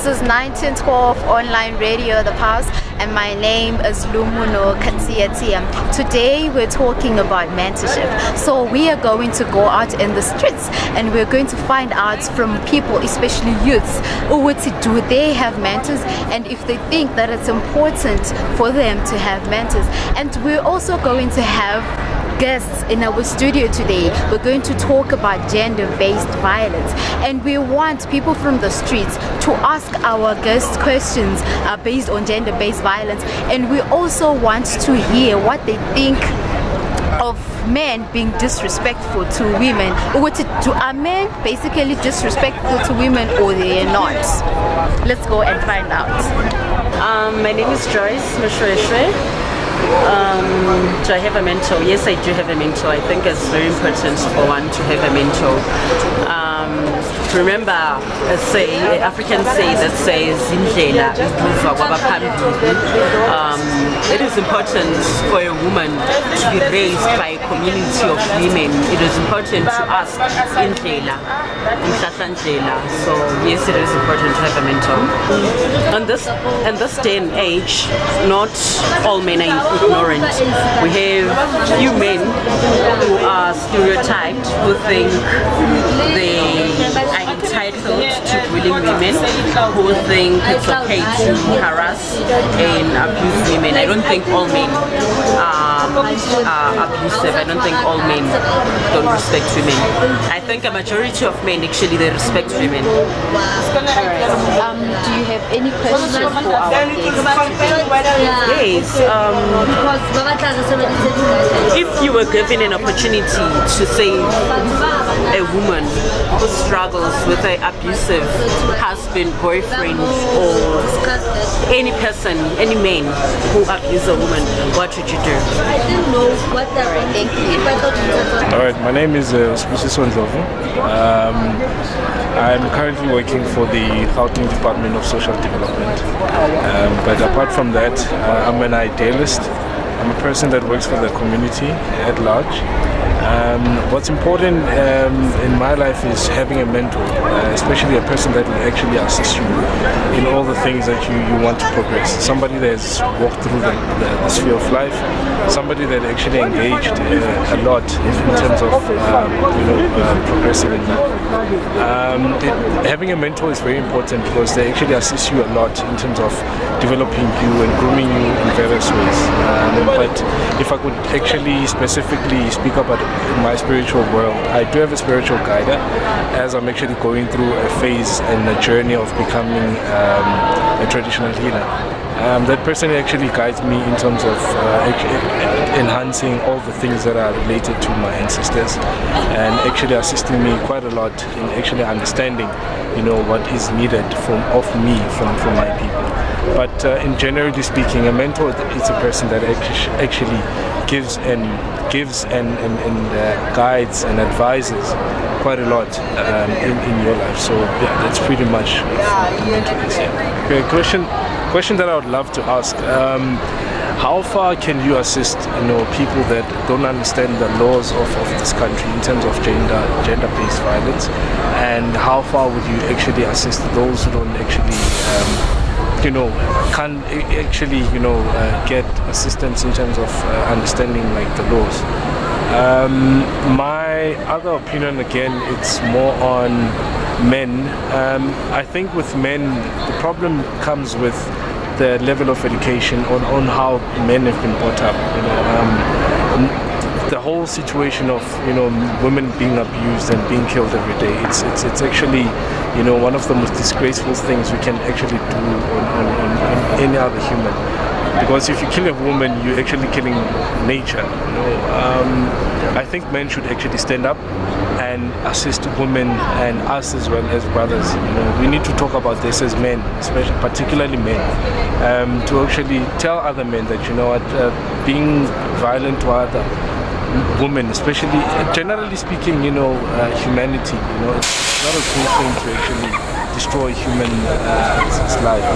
This is 1912 Online Radio, The Pulse, and my name is Lumuno Katiatia. Today we're talking about mentorship. So we are going to go out in the streets and we're going to find out from people, especially youths, do they have mentors, and if they think that it's important for them to have mentors. And we're also going to have guests in our studio today. We're going to talk about gender-based violence, and we want people from the streets to ask our guests questions based on gender-based violence, and we also want to hear what they think of men being disrespectful to women. Are men basically disrespectful to women, or they are not? Let's go and find out. My name is Joyce Mashweshwe. Do I have a mentor? Yes, I do have a mentor. I think it's very important for one to have a mentor. Remember, African say that says indlela ibuva kwabaphambili. It is important for a woman to be raised by a community of women. It is important to ask indlela, umhlahlandlela. So yes, it is important to have a mentor. In this day and age, not all men are ignorant. We have few men who are stereotyped, who think they are entitled to bullying women, who think it's okay to harass and abuse women. I don't think all men are abusive. I don't think all men don't respect women. I think a majority of men actually they respect women. Alright. Do you have any questions for our guests? Yes. If you were given an opportunity to save a woman who struggles with an abusive husband, boyfriend, or any person, any man who abuses a woman, what would you do? Thank you. Alright, my name is Spusiso Ndlovu. I'm currently working for the Gauteng Department of Social Development. But apart from that, I'm an idealist. I'm a person that works for the community at large. What's important in my life is having a mentor, especially a person that will actually assist you in all the things that you want to progress. Somebody that has walked through the sphere of life, somebody that actually engaged a lot in terms of progressing in life. Having a mentor is very important because they actually assist you a lot in terms of developing you and grooming you in various ways. But if I could actually specifically speak about in my spiritual world, I do have a spiritual guide as I'm actually going through a phase and a journey of becoming a traditional healer. That person actually guides me in terms of enhancing all the things that are related to my ancestors and actually assisting me quite a lot in actually understanding, what is needed of me from my people. But in generally speaking, a mentor is a person that actually gives and guides and advises quite a lot in your life. So yeah, that's pretty much what the mentor is. Yeah. Okay, question that I would love to ask. How far can you assist people that don't understand the laws of this country in terms of gender-based violence, and how far would you actually assist those who don't actually can't actually get assistance in terms of understanding like the laws? My other opinion, again, it's more on men. I think with men the problem comes with the level of education on how men have been brought up. The whole situation of women being abused and being killed every day, it's actually one of the most disgraceful things we can actually do on any other human, because if you kill a woman you're actually killing nature. I think men should actually stand up and assist women and us as well as brothers. We need to talk about this as men, especially particularly men, to actually tell other men that being violent to other women, especially generally speaking, humanity, it's not a cool thing to actually destroy human life.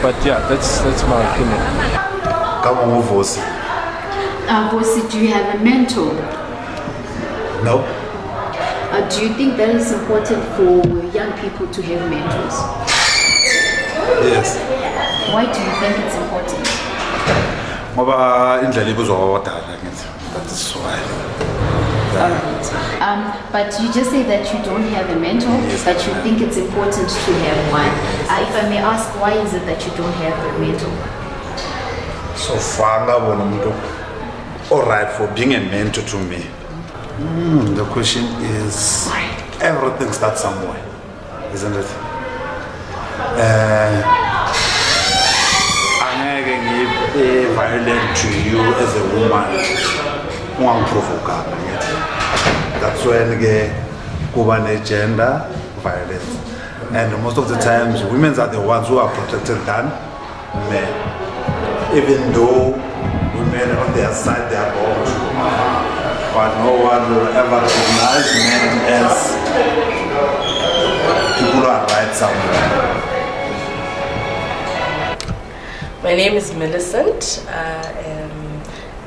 But yeah, that's my opinion. Vosi, do you have a mentor? No. Do you think that is important for young people to have mentors? Yes. Why do you think it's important? Ngoba indlela ibuzwa kwabadala ngithi. That is why. Alright. But you just say that you don't have a mentor, but you think it's important to have one. If I may ask, why is it that you don't have a mentor? So far, all right for being a mentor to me. The question is, everything starts somewhere, isn't it? Angeke ngibe violent to you as a woman. Ungangiprovoke. That's when kuba gender violence, and most of the times women are the ones who are protected than men. Even though women on their side they are wrong, but no one will ever recognize men as people who are right somewhere. My name is Millicent. I am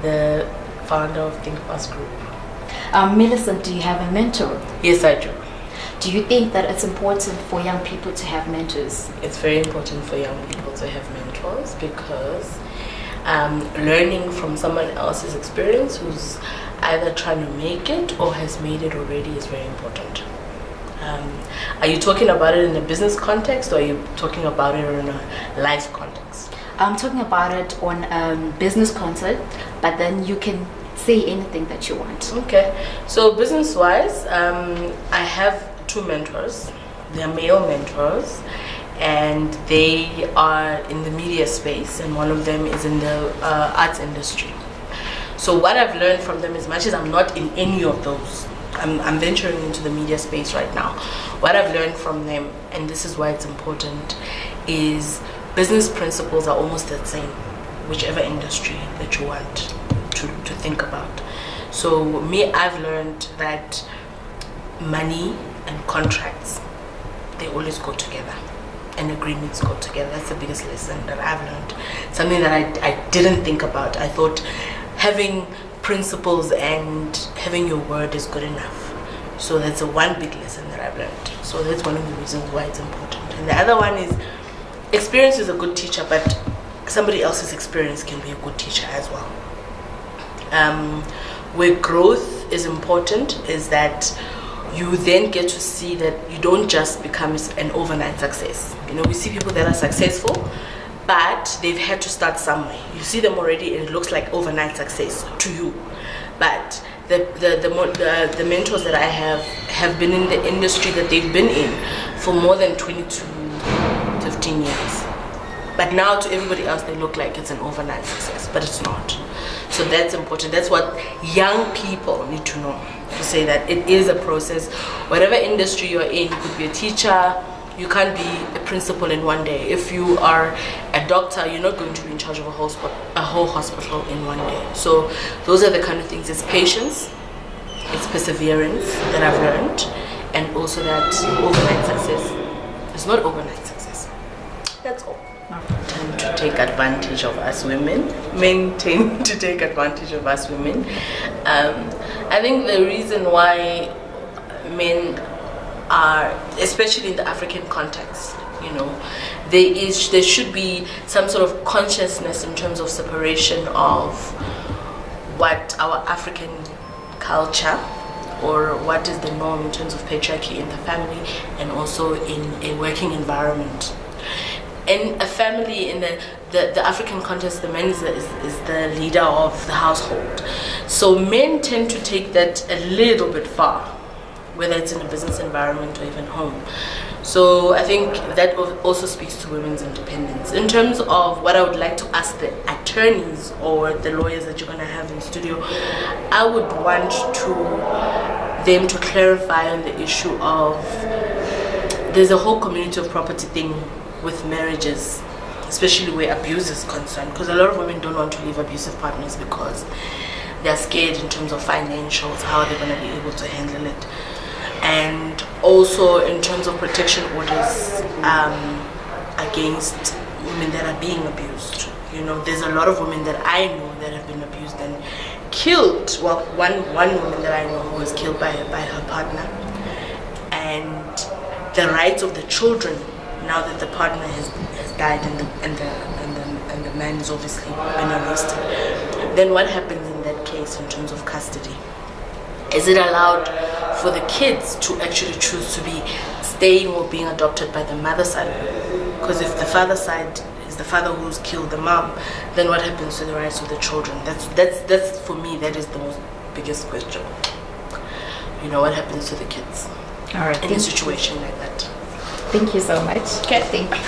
the founder of Think Fast Group. Millicent, do you have a mentor? Yes, I do. Do you think that it's important for young people to have mentors? It's very important for young people to have mentors because learning from someone else's experience who's either trying to make it or has made it already is very important. Are you talking about it in a business context or are you talking about it in a life context? I'm talking about it on business context, but then you can say anything that you want. Okay, so business-wise, I have 2 mentors. They're male mentors, and they are in the media space, and one of them is in the arts industry. So what I've learned from them, as much as I'm not in any of those, I'm venturing into the media space right now. What I've learned from them, and this is why it's important, is business principles are almost the same, whichever industry that you want to think about. So me, I've learned that money and contracts, they always go together, and agreements go together. That's the biggest lesson that I've learned. Something that I didn't think about. I thought having principles and having your word is good enough. So that's one big lesson that I've learned. So that's one of the reasons why it's important. And the other one is experience is a good teacher, but somebody else's experience can be a good teacher as well. Where growth is important is that you then get to see that you don't just become an overnight success. You know, we see people that are successful, but they've had to start somewhere. You see them already and it looks like overnight success to you. But the mentors that I have been in the industry that they've been in for more than 20 to 15 years. But now to everybody else they look like it's an overnight success, but it's not. So that's important. That's what young people need to know, to say that it is a process. Whatever industry you're in, you could be a teacher, you can't be a principal in one day. If you are a doctor, you're not going to be in charge of a whole hospital in one day. So those are the kind of things. It's patience, it's perseverance that I've learned, and also that overnight success is not overnight success. That's all. Tend to take advantage of us women. Men tend to take advantage of us women. I think the reason why men are, especially in the African context, you know, there should be some sort of consciousness in terms of separation of what our African culture or what is the norm in terms of patriarchy in the family and also in a working environment. In a family, in the African context, the man is the leader of the household. So men tend to take that a little bit far, whether it's in a business environment or even home. So I think that also speaks to women's independence. In terms of what I would like to ask the attorneys or the lawyers that you're going to have in studio, I would want them to clarify on the issue of, there's a whole community of property thing with marriages, especially where abuse is concerned, because a lot of women don't want to leave abusive partners because they're scared in terms of financials, how they're going to be able to handle it. And also in terms of protection orders against women that are being abused. You know, there's a lot of women that I know that have been abused and killed. Well, one woman that I know who was killed by her partner. And the rights of the children now that the partner has died and the man is obviously been arrested, then what happens in that case in terms of custody? Is it allowed for the kids to actually choose to be staying or being adopted by the mother side? Because if the father side is the father who's killed the mom, then what happens to the rights of the children? That's for me, that is the most biggest question. You know, what happens to the kids All right. in a situation like that? Thank you so much. Okay, thank you.